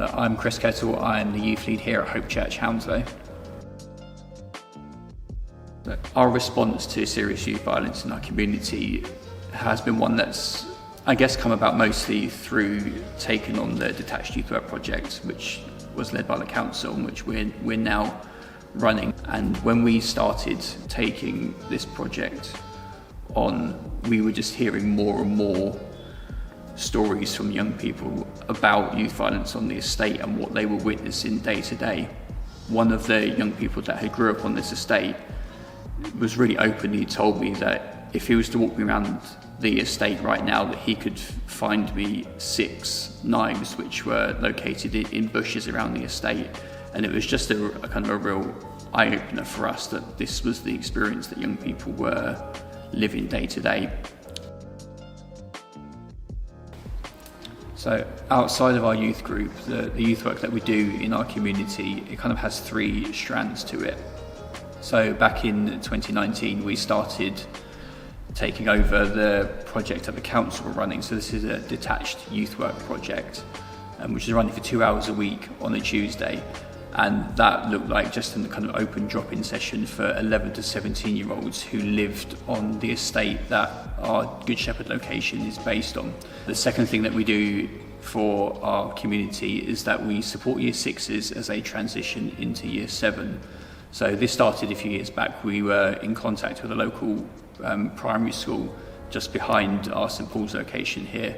I'm Chris Kettel, I'm the youth lead here at Hope Church Hounslow. Our response to serious youth violence in our community has been one that's, I guess, come about mostly through taking on the Detached Youth Work project, which was led by the council, and which we're now running. And when we started taking this project on, we were just hearing more and more stories from young people about youth violence on the estate and what they were witnessing day to day. One of the young people that had grew up on this estate was really openly told me that if he was to walk me around the estate right now, that he could find me 6 knives which were located in bushes around the estate. And it was just a kind of a real eye-opener for us that this was the experience that young people were living day to day. So outside of our youth group, the youth work that we do in our community, it kind of has 3 strands to it. So back in 2019, we started taking over the project that the council were running. So this is a detached youth work project, which is running for 2 hours a week on a Tuesday. And that looked like just a kind of open drop-in session for 11 to 17-year-olds who lived on the estate that our Good Shepherd location is based on. The second thing that we do for our community is that we support Year 6s as they transition into Year 7. So this started a few years back. We were in contact with a local primary school just behind our St Paul's location here,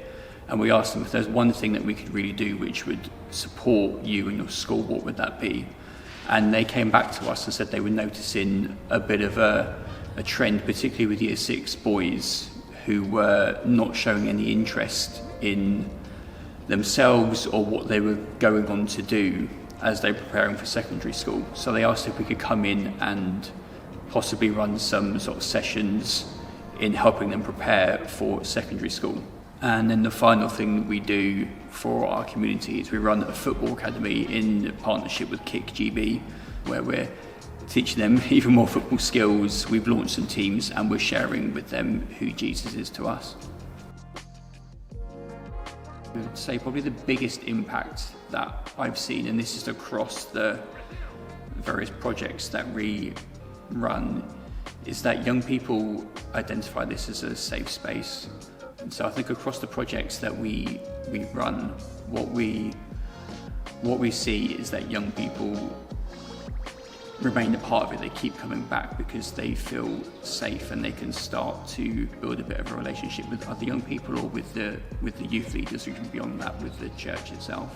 and we asked them if there's one thing that we could really do which would support you and your school, what would that be? And they came back to us and said they were noticing a bit of a trend, particularly with Year 6 boys who were not showing any interest in themselves or what they were going on to do as they were preparing for secondary school. So they asked if we could come in and possibly run some sort of sessions in helping them prepare for secondary school. And then the final thing we do for our community is we run a football academy in partnership with Kick GB, where we're teaching them even more football skills. We've launched some teams and we're sharing with them who Jesus is to us. I would say probably the biggest impact that I've seen, and this is across the various projects that we run, is that young people identify this as a safe space. And so I think across the projects that we run, what we see is that young people remain a part of it. They keep coming back because they feel safe and they can start to build a bit of a relationship with other young people or with the youth leaders, who can beyond that with the church itself.